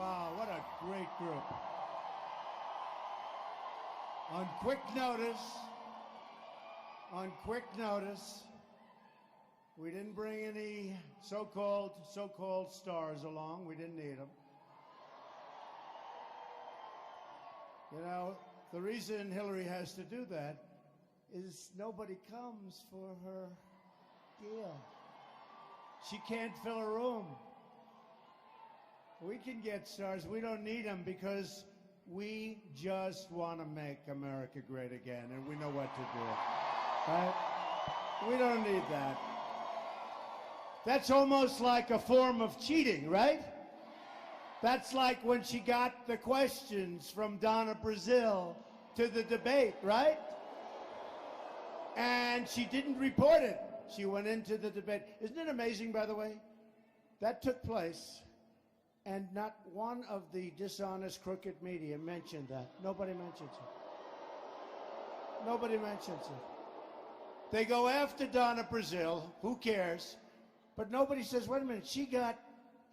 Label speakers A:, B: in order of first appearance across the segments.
A: Wow, what a great group. On quick notice, we didn't bring any so-called stars along. We didn't need them. You know, the reason Hillary has to do that is nobody comes for her deal. She can't fill a room. We can get stars. We don't need them because we just want to make America great again, and we know what to do. Right? We don't need that. That's almost like a form of cheating, right? That's like when she got the questions from Donna Brazile to the debate, right? And she didn't report it. She went into the debate. Isn't it amazing, by the way? That took place, and not one of the dishonest, crooked media mentioned that. Nobody mentions it. Nobody mentions it. They go after Donna Brazile. Who cares? But nobody says, wait a minute, she got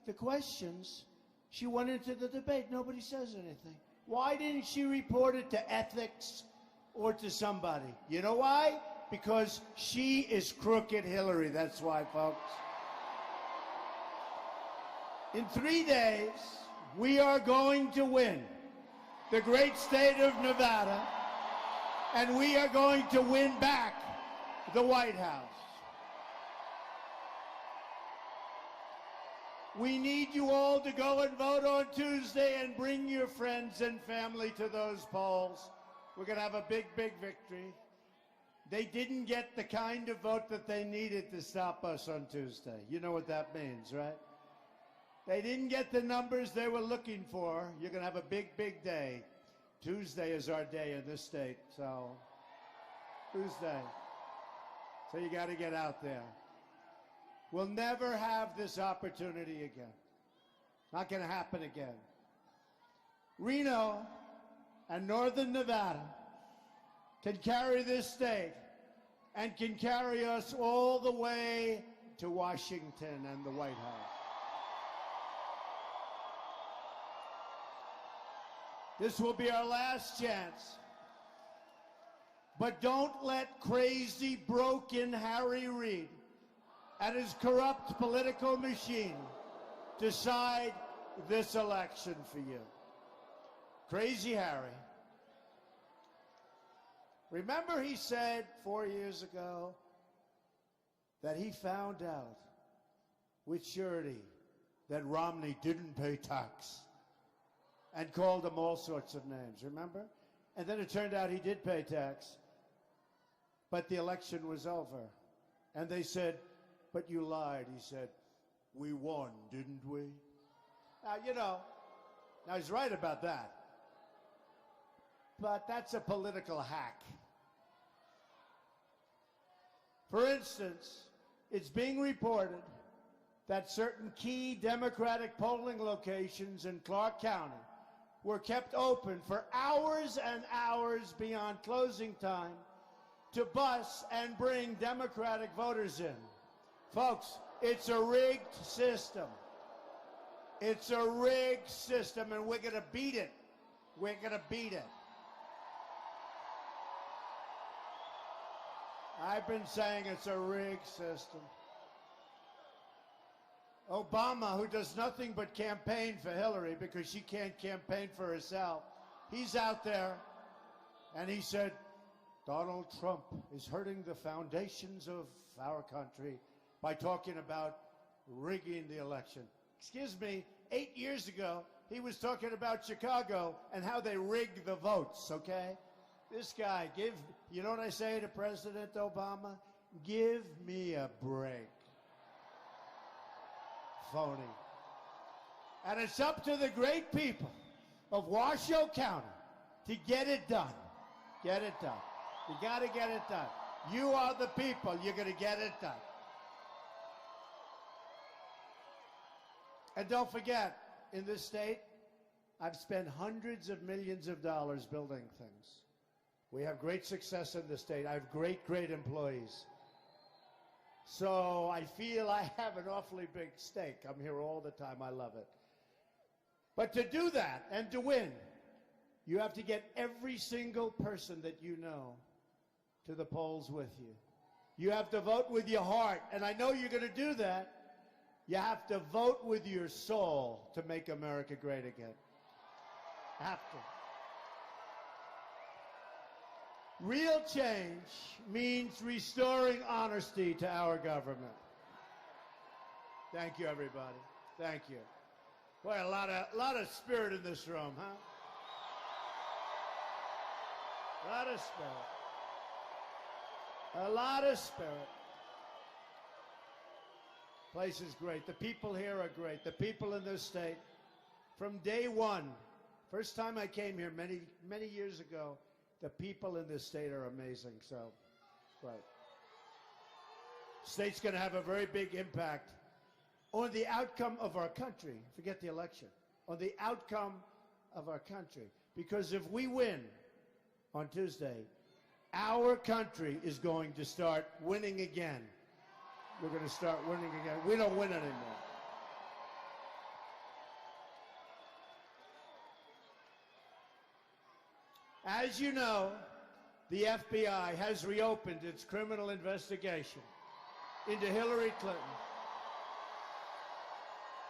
A: the questions. She went into the debate. Nobody says anything. Why didn't she report it to ethics or to somebody? You know why? Because she is crooked Hillary. That's why, folks. In 3 days, we are going to win the great state of Nevada, and we are going to win back the White House. We need you all to go and vote on Tuesday and bring your friends and family to those polls. We're going to have a big, big victory. They didn't get the kind of vote that they needed to stop us on Tuesday. You know what that means, right? They didn't get the numbers they were looking for. You're going to have a big, big day. Tuesday is our day in this state, so Tuesday. So you got to get out there. We'll never have this opportunity again. Not going to happen again. Reno and northern Nevada can carry this state and can carry us all the way to Washington and the White House. This will be our last chance. But don't let crazy, broken Harry Reid and his corrupt political machine decide this election for you. Crazy Harry. Remember he said 4 years ago that he found out with surety that Romney didn't pay tax and called him all sorts of names, remember? And then it turned out he did pay tax, but the election was over. And they said, but you lied. He said, we won, didn't we? Now, you know, now he's right about that. But that's a political hack. For instance, it's being reported that certain key Democratic polling locations in Clark County were kept open for hours and hours beyond closing time to bus and bring Democratic voters in. Folks, it's a rigged system. It's a rigged system, and we're going to beat it. We're going to beat it. I've been saying it's a rigged system. Obama, who does nothing but campaign for Hillary because she can't campaign for herself, he's out there, and he said, Donald Trump is hurting the foundations of our country by talking about rigging the election. Excuse me, 8 years ago, he was talking about Chicago and how they rigged the votes, okay? This guy, you know what I say to President Obama? Give me a break. Phony. And it's up to the great people of Washoe County to get it done. Get it done. You got to get it done. You are the people. You're going to get it done. And don't forget, in this state, I've spent hundreds of millions of dollars building things. We have great success in this state. I have great, great employees. So I feel I have an awfully big stake. I'm here all the time. I love it. But to do that and to win, you have to get every single person that you know to the polls with you. You have to vote with your heart, and I know you're going to do that. You have to vote with your soul to make America great again. Have to. Real change means restoring honesty to our government. Thank you, everybody. Thank you. Boy, a lot of spirit in this room, huh? A lot of spirit. A lot of spirit. Place is great. The people here are great. The people in this state, from day one, first time I came here many, many years ago, the people in this state are amazing. So, right. State's going to have a very big impact on the outcome of our country. Forget the election. On the outcome of our country. Because if we win on Tuesday, our country is going to start winning again. We're going to start winning again. We don't win anymore. As you know, the FBI has reopened its criminal investigation into Hillary Clinton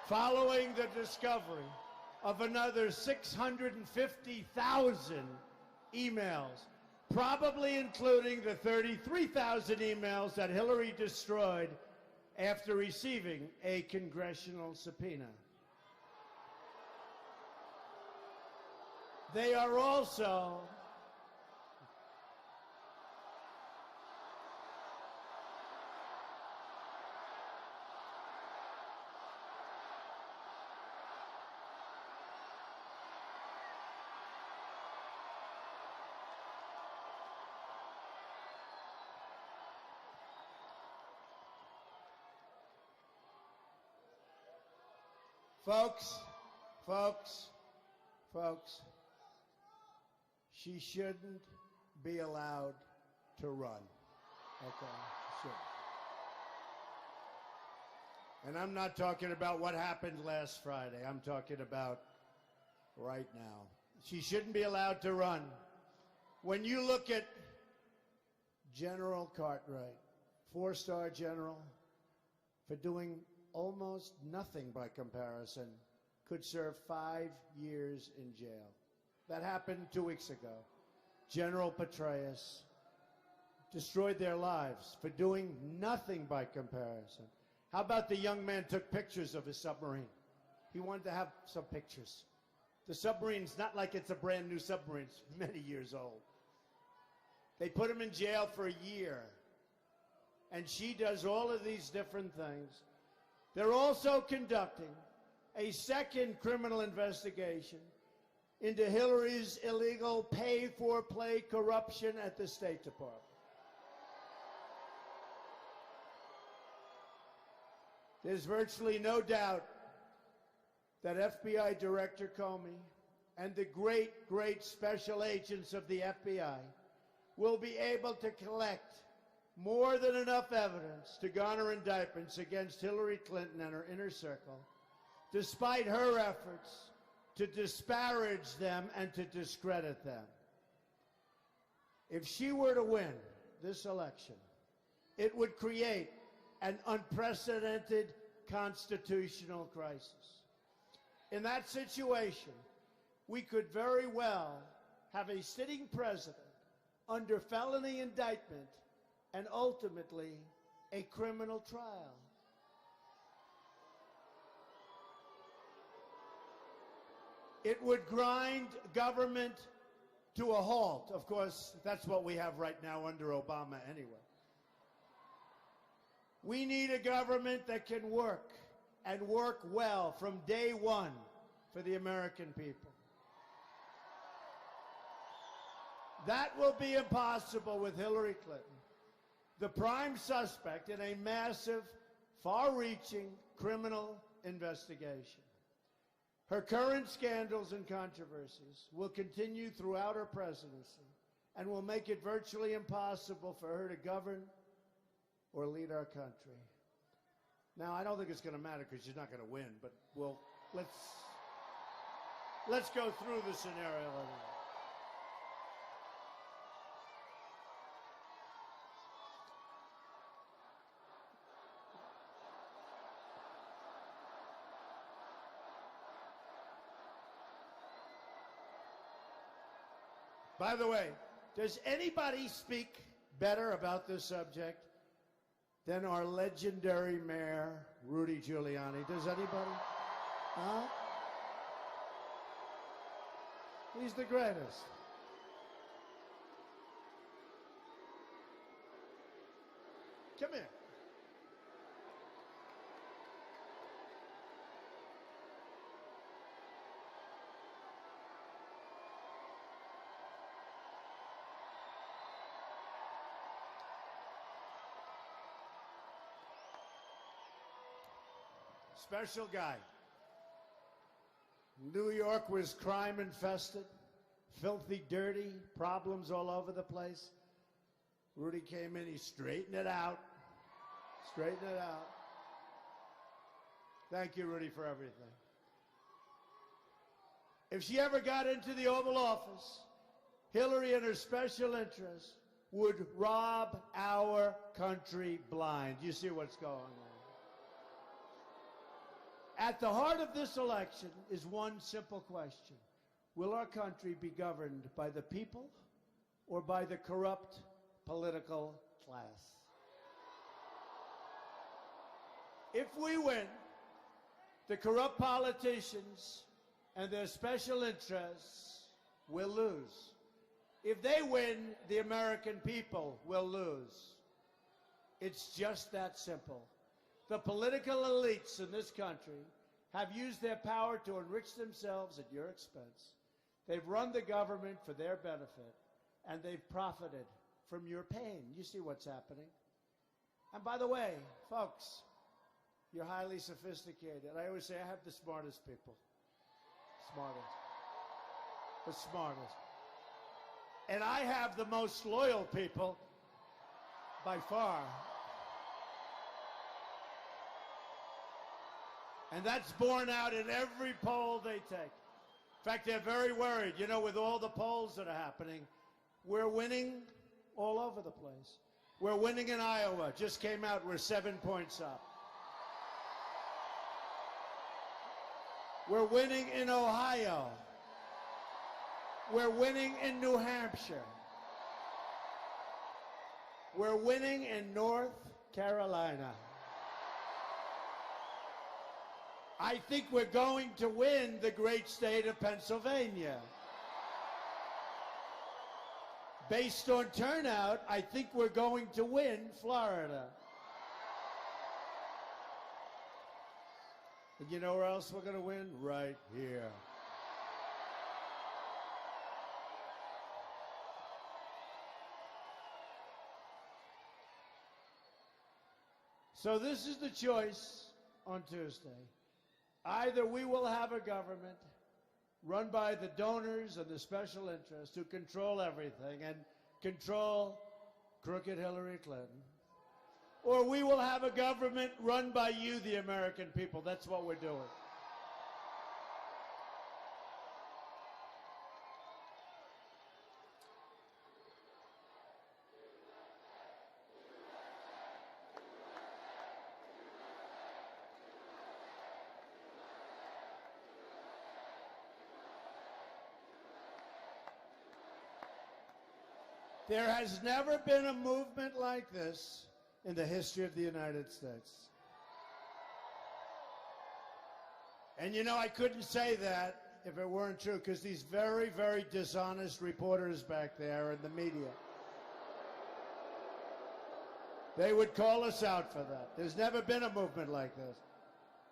A: following the discovery of another 650,000 emails, probably including the 33,000 emails that Hillary destroyed after receiving a congressional subpoena. They are also Folks, she shouldn't be allowed to run. Okay, she shouldn't. And I'm not talking about what happened last Friday. I'm talking about right now. She shouldn't be allowed to run. When you look at General Cartwright, four-star general, for doing almost nothing by comparison, could serve 5 years in jail. That happened 2 weeks ago. General Petraeus destroyed their lives for doing nothing by comparison. How about the young man took pictures of his submarine? He wanted to have some pictures. The submarine's not like it's a brand new submarine. It's many years old. They put him in jail for a year. And she does all of these different things. They're also conducting a second criminal investigation into Hillary's illegal pay-for-play corruption at the State Department. There's virtually no doubt that FBI Director Comey and the great, great special agents of the FBI will be able to collect more than enough evidence to garner indictments against Hillary Clinton and her inner circle, despite her efforts to disparage them and to discredit them. If she were to win this election, it would create an unprecedented constitutional crisis. In that situation, we could very well have a sitting president under felony indictment and ultimately a criminal trial. It would grind government to a halt. Of course, that's what we have right now under Obama anyway. We need a government that can work, and work well from day one for the American people. That will be impossible with Hillary Clinton, the prime suspect in a massive, far-reaching criminal investigation. Her current scandals and controversies will continue throughout her presidency and will make it virtually impossible for her to govern or lead our country. Now, I don't think it's going to matter because she's not going to win, but let's Let's go through the scenario. By the way, does anybody speak better about this subject than our legendary mayor, Rudy Giuliani? Does anybody? Huh? He's the greatest. Come here. Special guy. New York was crime infested, filthy, dirty, problems all over the place. Rudy came in, he straightened it out. Straightened it out. Thank you, Rudy, for everything. If she ever got into the Oval Office, Hillary and her special interests would rob our country blind. You see what's going on? At the heart of this election is one simple question. Will our country be governed by the people or by the corrupt political class? If we win, the corrupt politicians and their special interests will lose. If they win, the American people will lose. It's just that simple. The political elites in this country have used their power to enrich themselves at your expense. They've run the government for their benefit, and they've profited from your pain. You see what's happening. And by the way, folks, you're highly sophisticated. I always say I have the smartest people. Smartest. The smartest. And I have the most loyal people by far. And that's borne out in every poll they take. In fact, they're very worried. You know, with all the polls that are happening, we're winning all over the place. We're winning in Iowa. Just came out, we're 7 points up. We're winning in Ohio. We're winning in New Hampshire. We're winning in North Carolina. I think we're going to win the great state of Pennsylvania. Based on turnout, I think we're going to win Florida. And you know where else we're going to win? Right here. So this is the choice on Tuesday. Either we will have a government run by the donors and the special interests who control everything and control crooked Hillary Clinton, or we will have a government run by you, the American people. That's what we're doing. There has never been a movement like this in the history of the United States. And you know, I couldn't say that if it weren't true, because these very, very dishonest reporters back there in the media, they would call us out for that. There's never been a movement like this.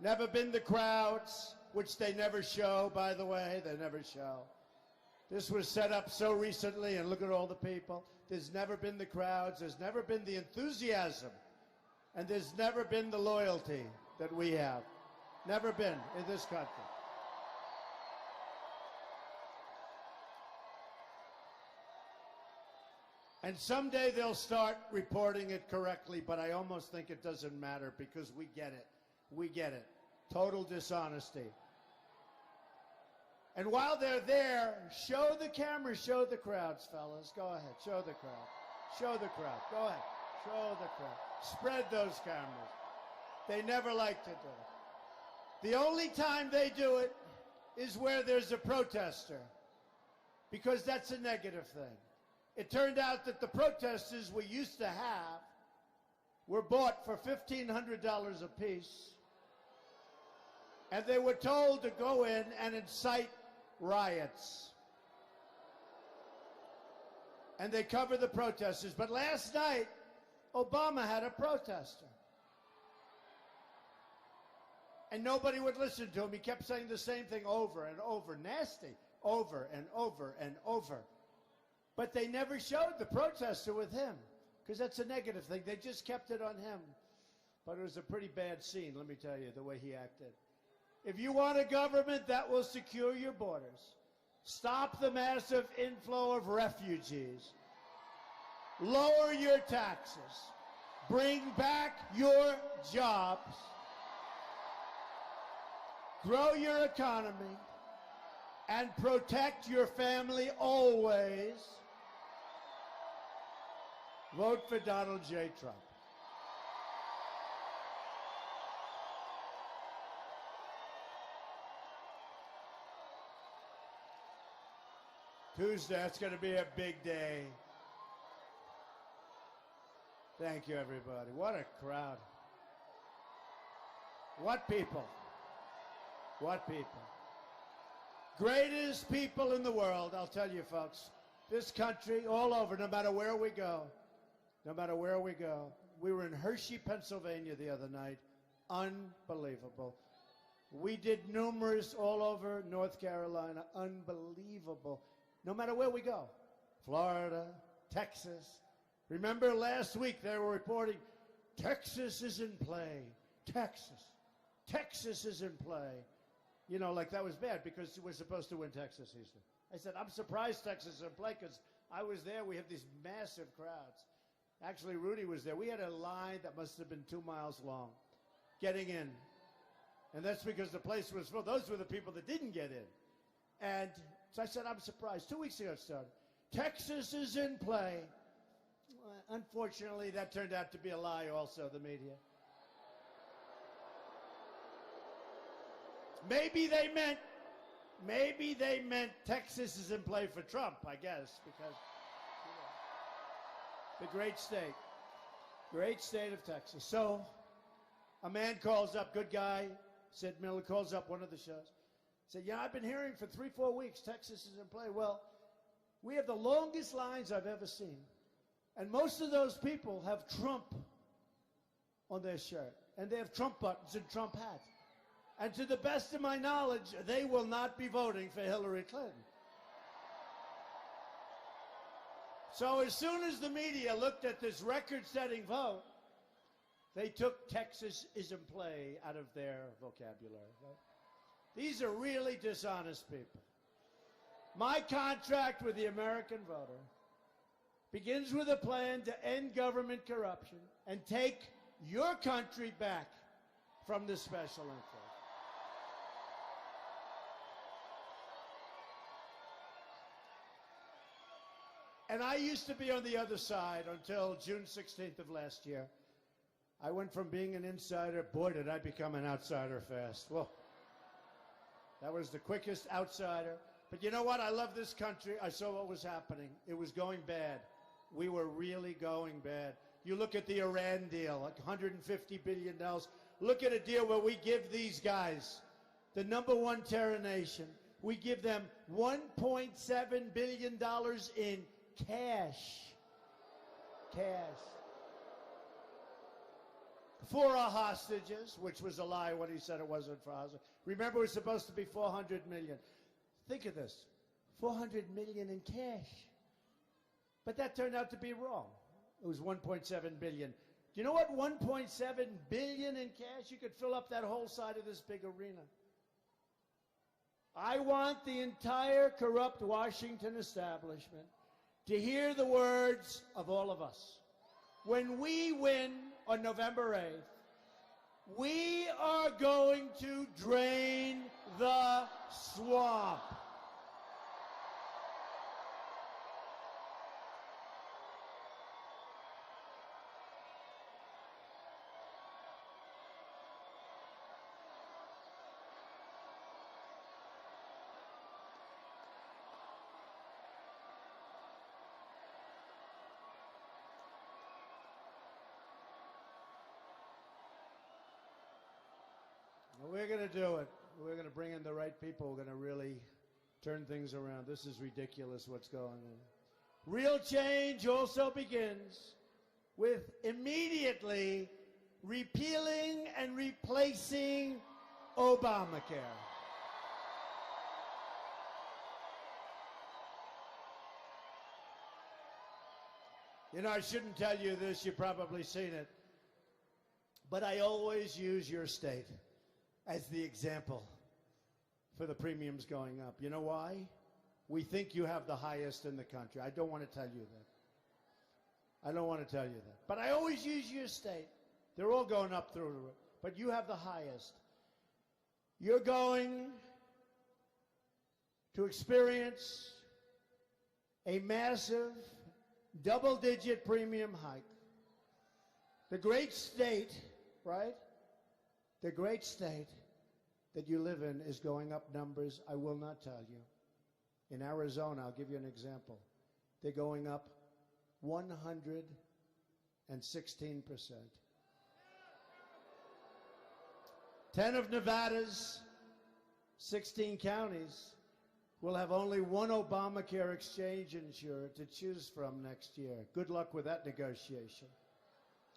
A: Never been the crowds, which they never show, by the way. They never show. This was set up so recently, and look at all the people. There's never been the crowds. There's never been the enthusiasm. And there's never been the loyalty that we have. Never been in this country. And someday they'll start reporting it correctly, but I almost think it doesn't matter because we get it. We get it. Total dishonesty. And while they're there, show the camera, show the crowds, fellas. Go ahead, show the crowd. Show the crowd. Go ahead, show the crowd. Spread those cameras. They never like to do it. The only time they do it is where there's a protester, because that's a negative thing. It turned out that the protesters we used to have were bought for $1,500 apiece, and they were told to go in and incite riots. And they covered the protesters. But last night, Obama had a protester. And nobody would listen to him. He kept saying the same thing over and over. Nasty. Over and over and over. But they never showed the protester with him, because that's a negative thing. They just kept it on him. But it was a pretty bad scene, let me tell you, the way he acted. If you want a government that will secure your borders, stop the massive inflow of refugees, lower your taxes, bring back your jobs, grow your economy, and protect your family always, vote for Donald J. Trump. Tuesday, it's going to be a big day. Thank you, everybody. What a crowd. What people. What people. Greatest people in the world, I'll tell you, folks. This country, all over, no matter where we go. No matter where we go. We were in Hershey, Pennsylvania the other night. Unbelievable. We did numerous all over North Carolina. Unbelievable. No matter where we go. Florida, Texas. Remember last week they were reporting, Texas is in play. Texas. Texas is in play. You know, like that was bad because we're supposed to win Texas, Houston. I said, I'm surprised Texas is in play because I was there. We have these massive crowds. Actually, Rudy was there. We had a line that must have been 2 miles long getting in. And that's because the place was full. Those were the people that didn't get in. And so I said, I'm surprised. 2 weeks ago it started. Texas is in play. Unfortunately, that turned out to be a lie also, the media. Maybe they meant Texas is in play for Trump, I guess, because the great state of Texas. So a man calls up, good guy, Sid Miller, calls up one of the shows. Said, yeah, I've been hearing for 3-4 weeks Texas is in play. Well, we have the longest lines I've ever seen. And most of those people have Trump on their shirt. And they have Trump buttons and Trump hats. And to the best of my knowledge, they will not be voting for Hillary Clinton. So as soon as the media looked at this record-setting vote, they took Texas is in play out of their vocabulary. These are really dishonest people. My contract with the American voter begins with a plan to end government corruption and take your country back from the special interest. And I used to be on the other side until June 16th of last year. I went from being an insider, boy, did I become an outsider fast. Well, that was the quickest outsider. But you know what? I love this country. I saw what was happening. It was going bad. We were really going bad. You look at the Iran deal, like $150 billion. Look at a deal where we give these guys, the #1 terror nation, we give them $1.7 billion in cash. For our hostages, which was a lie when he said it wasn't for hostages. Remember, it was supposed to be $400 million. Think of this, $400 million in cash. But that turned out to be wrong. It was $1.7 billion. Do you know what $1.7 billion in cash? You could fill up that whole side of this big arena. I want the entire corrupt Washington establishment to hear the words of all of us. When we win on November 8th, we are going to drain the swamp. We're going to do it. We're going to bring in the right people. We're going to really turn things around. This is ridiculous what's going on. Real change also begins with immediately repealing and replacing Obamacare. You know, I shouldn't tell you this, you've probably seen it, but I always use your state as the example for the premiums going up. You know why? We think you have the highest in the country. I don't want to tell you that. I don't want to tell you that. But I always use your state. They're all going up through the roof. But you have the highest. You're going to experience a massive double-digit premium hike. The great state, right? The great state that you live in is going up numbers I will not tell you. In Arizona, I'll give you an example. They're going up 116%. 10 of Nevada's 16 counties will have only one Obamacare exchange insurer to choose from next year. Good luck with that negotiation.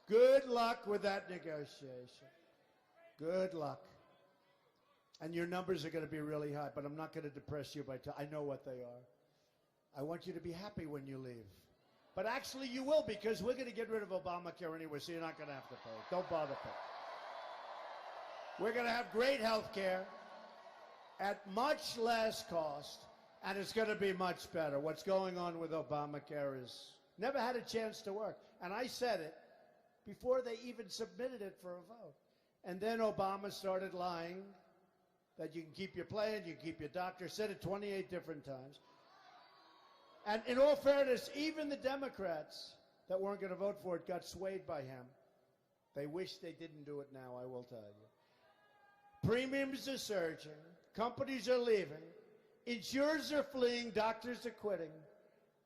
A: Good luck with that negotiation. Good luck. And your numbers are going to be really high, but I'm not going to depress you by I know what they are. I want you to be happy when you leave. But actually you will, because we're going to get rid of Obamacare anyway, so you're not going to have to pay. Don't bother paying. We're going to have great health care at much less cost, and it's going to be much better. What's going on with Obamacare is never had a chance to work. And I said it before they even submitted it for a vote. And then Obama started lying that you can keep your plan, you can keep your doctor, said it 28 different times. And in all fairness, even the Democrats that weren't going to vote for it got swayed by him. They wish they didn't do it now, I will tell you. Premiums are surging, companies are leaving, insurers are fleeing, doctors are quitting,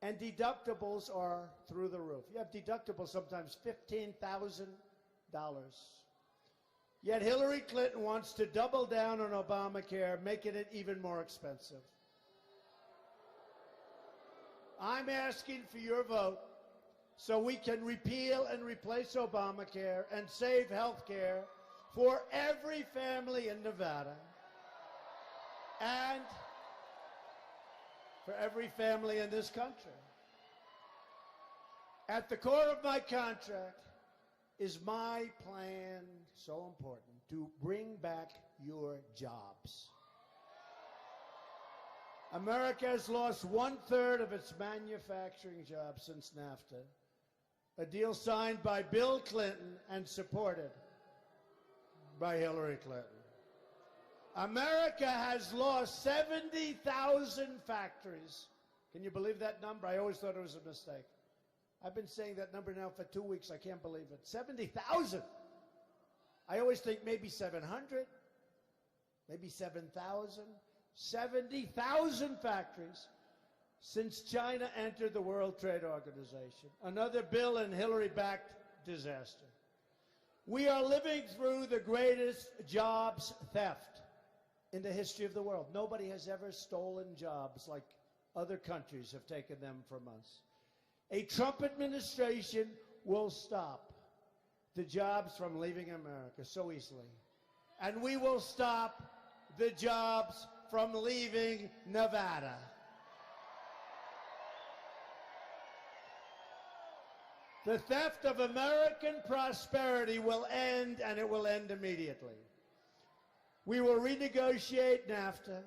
A: and deductibles are through the roof. You have deductibles sometimes $15,000. Yet Hillary Clinton wants to double down on Obamacare, making it even more expensive. I'm asking for your vote so we can repeal and replace Obamacare and save health care for every family in Nevada and for every family in this country. At the core of my contract is my plan, so important, to bring back your jobs. America has lost 1/3 of its manufacturing jobs since NAFTA, a deal signed by Bill Clinton and supported by Hillary Clinton. America has lost 70,000 factories. Can you believe that number? I always thought it was a mistake. I've been saying that number now for 2 weeks. I can't believe it. 70,000. I always think maybe 700, maybe 7,000. 70,000 factories since China entered the World Trade Organization. Another Bill and Hillary-backed disaster. We are living through the greatest jobs theft in the history of the world. Nobody has ever stolen jobs like other countries have taken them from us. A Trump administration will stop the jobs from leaving America so easily. And we will stop the jobs from leaving Nevada. The theft of American prosperity will end, and it will end immediately. We will renegotiate NAFTA,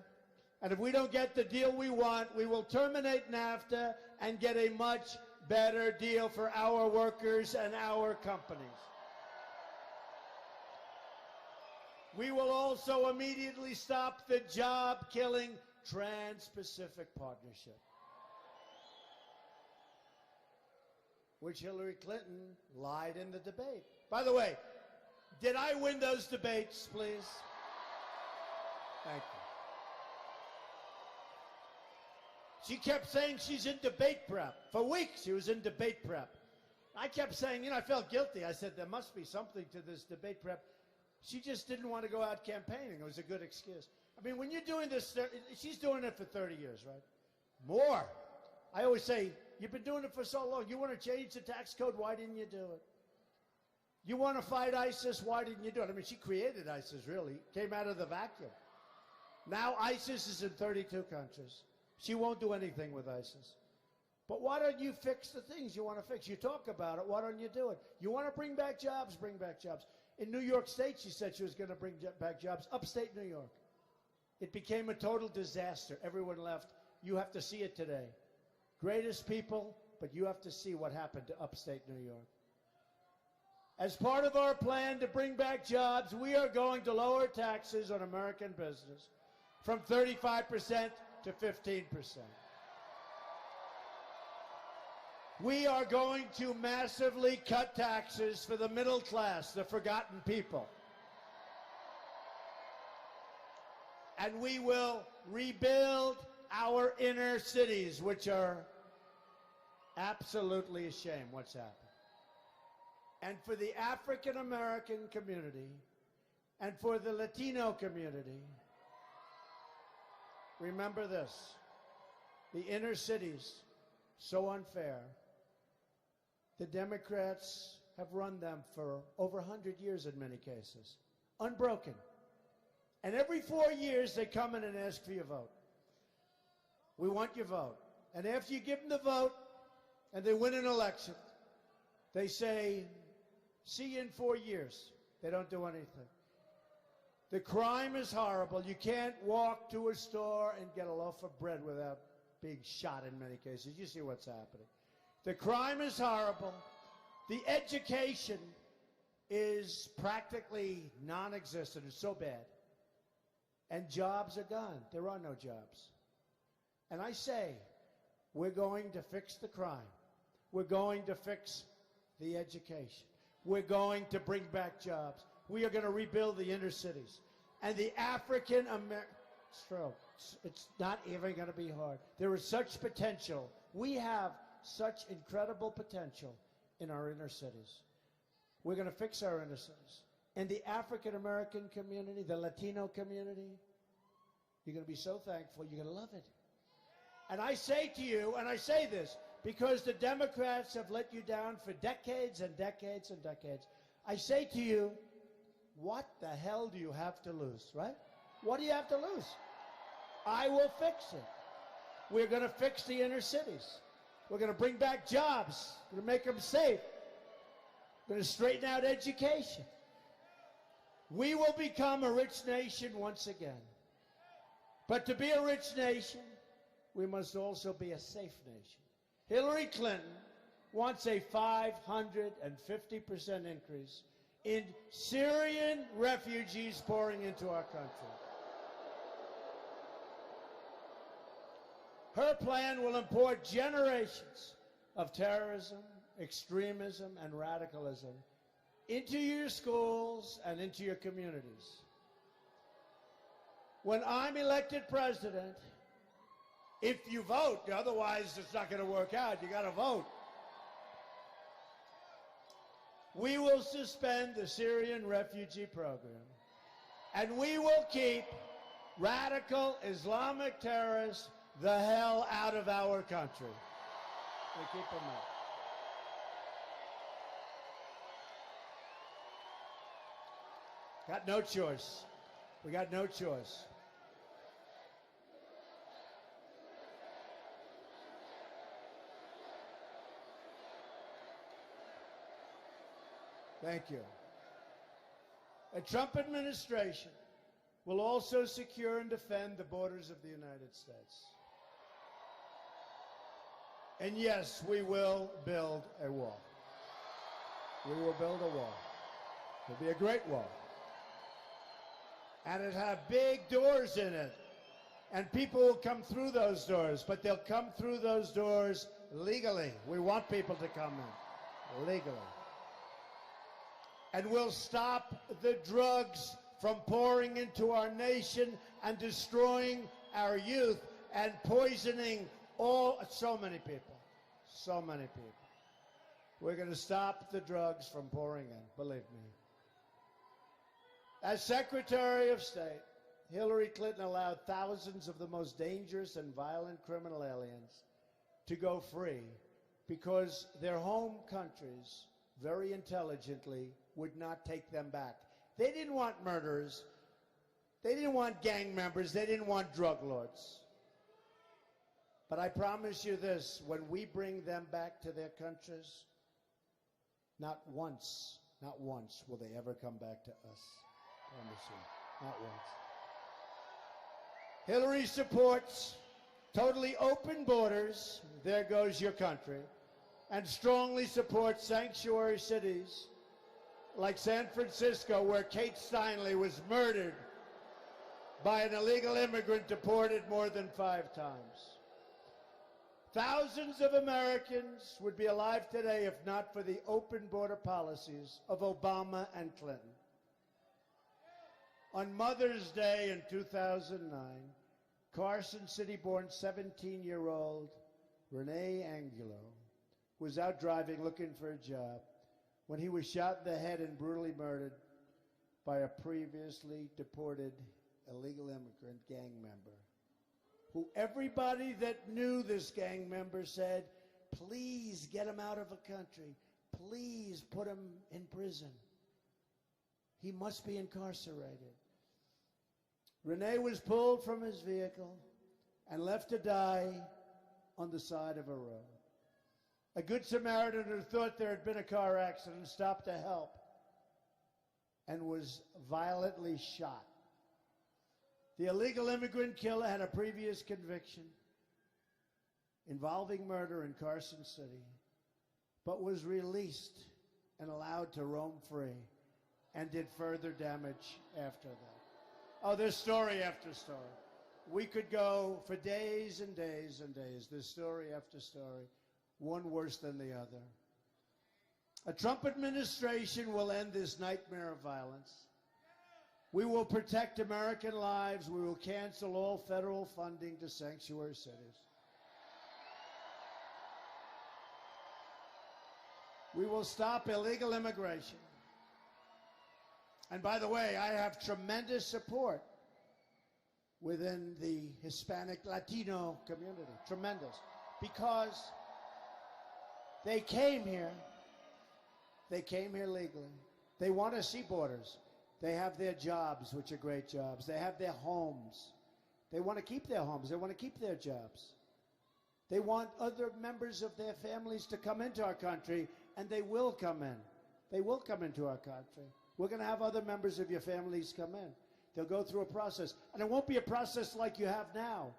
A: and if we don't get the deal we want, we will terminate NAFTA and get a much better deal for our workers and our companies. We will also immediately stop the job-killing Trans-Pacific Partnership, which Hillary Clinton lied in the debate. By the way, did I win those debates, please? Thank you. She kept saying she's in debate prep. For weeks, she was in debate prep. I kept saying, I felt guilty. I said, there must be something to this debate prep. She just didn't want to go out campaigning. It was a good excuse. I mean, when you're doing this, she's doing it for 30 years, right? More. I always say, you've been doing it for so long. You want to change the tax code? Why didn't you do it? You want to fight ISIS? Why didn't you do it? I mean, she created ISIS, really. Came out of the vacuum. Now ISIS is in 32 countries. She won't do anything with ISIS. But why don't you fix the things you want to fix? You talk about it. Why don't you do it? You want to bring back jobs? Bring back jobs. In New York State, she said she was going to bring back jobs. Upstate New York. It became a total disaster. Everyone left. You have to see it today. Greatest people, but you have to see what happened to upstate New York. As part of our plan to bring back jobs, we are going to lower taxes on American business from 35% to 15%. We are going to massively cut taxes for the middle class, the forgotten people. And we will rebuild our inner cities, which are absolutely a shame what's happened. And for the African American community and for the Latino community, remember this: the inner cities, so unfair. The Democrats have run them for over 100 years in many cases, unbroken. And every 4 years they come in and ask for your vote. We want your vote. And after you give them the vote and they win an election, they say, see you in 4 years. They don't do anything. The crime is horrible. You can't walk to a store and get a loaf of bread without being shot in many cases. You see what's happening. The crime is horrible. The education is practically non-existent. It's so bad. And jobs are gone. There are no jobs. And I say, we're going to fix the crime. We're going to fix the education. We're going to bring back jobs. We are going to rebuild the inner cities. And the African American, it's not even going to be hard. There is such potential. We have such incredible potential in our inner cities. We're going to fix our inner cities. And the African American community, the Latino community, you're going to be so thankful. You're going to love it. And I say to you, and I say this because the Democrats have let you down for decades and decades and decades, I say to you, what the hell do you have to lose, right? What do you have to lose? I will fix it. We're going to fix the inner cities. We're going to bring back jobs. We're going to make them safe. We're going to straighten out education. We will become a rich nation once again. But to be a rich nation, we must also be a safe nation. Hillary Clinton wants a 550% increase in Syrian refugees pouring into our country. Her plan will import generations of terrorism, extremism, and radicalism into your schools and into your communities. When I'm elected president, if you vote, otherwise it's not going to work out, you got to vote. We will suspend the Syrian refugee program, and we will keep radical Islamic terrorists the hell out of our country. We keep them out. Got no choice. We got no choice. Thank you. A Trump administration will also secure and defend the borders of the United States. And yes, we will build a wall. We will build a wall. It'll be a great wall. And it'll have big doors in it. And people will come through those doors, but they'll come through those doors legally. We want people to come in legally. And we'll stop the drugs from pouring into our nation and destroying our youth and poisoning so many people. So many people. We're going to stop the drugs from pouring in, believe me. As Secretary of State, Hillary Clinton allowed thousands of the most dangerous and violent criminal aliens to go free because their home countries, very intelligently, would not take them back. They didn't want murderers. They didn't want gang members. They didn't want drug lords. But I promise you this, when we bring them back to their countries, not once will they ever come back to us. I promise you, not once. Hillary supports totally open borders, there goes your country, and strongly supports sanctuary cities like San Francisco, where Kate Steinle was murdered by an illegal immigrant deported more than 5 times. Thousands of Americans would be alive today if not for the open border policies of Obama and Clinton. On Mother's Day in 2009, Carson City-born 17-year-old Rene Angulo was out driving looking for a job when he was shot in the head and brutally murdered by a previously deported illegal immigrant gang member, who everybody that knew this gang member said, please get him out of the country. Please put him in prison. He must be incarcerated. Rene was pulled from his vehicle and left to die on the side of a road. A good Samaritan who thought there had been a car accident stopped to help and was violently shot. The illegal immigrant killer had a previous conviction involving murder in Carson City, but was released and allowed to roam free and did further damage after that. Oh, there's story after story. We could go for days and days and days. There's story after story, one worse than the other. A Trump administration will end this nightmare of violence. We will protect American lives. We will cancel all federal funding to sanctuary cities. We will stop illegal immigration. And by the way, I have tremendous support within the Hispanic Latino community. Tremendous. Because they came here. They came here legally. They want to see borders. They have their jobs, which are great jobs. They have their homes. They want to keep their homes. They want to keep their jobs. They want other members of their families to come into our country, and they will come in. They will come into our country. We're going to have other members of your families come in. They'll go through a process. And it won't be a process like you have now,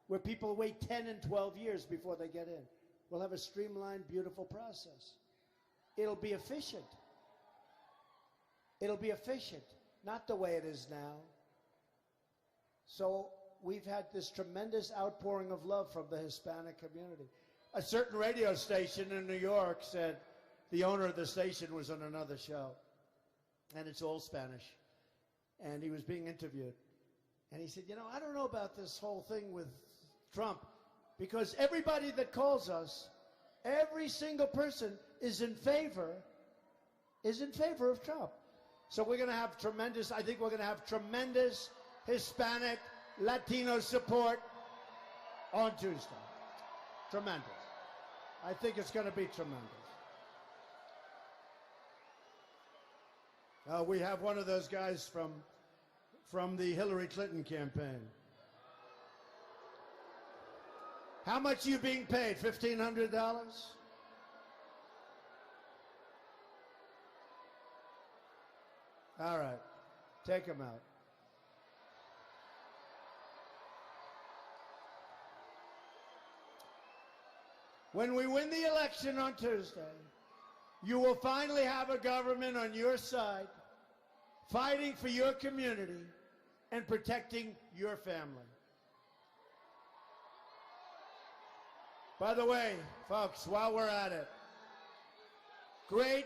A: where people wait 10 and 12 years before they get in. We'll have a streamlined, beautiful process. It'll be efficient. It'll be efficient, not the way it is now. So we've had this tremendous outpouring of love from the Hispanic community. A certain radio station in New York said the owner of the station was on another show, and it's all Spanish. And he was being interviewed. And he said, you know, I don't know about this whole thing with Trump, because everybody that calls us, every single person is in favor of Trump. So we're going to have tremendous, I think we're going to have tremendous Hispanic, Latino support on Tuesday. Tremendous. I think it's going to be tremendous. We have one of those guys from the Hillary Clinton campaign. How much are you being paid? $1,500? All right. Take him out. When we win the election on Tuesday, you will finally have a government on your side, fighting for your community and protecting your family. By the way, folks, while we're at it, great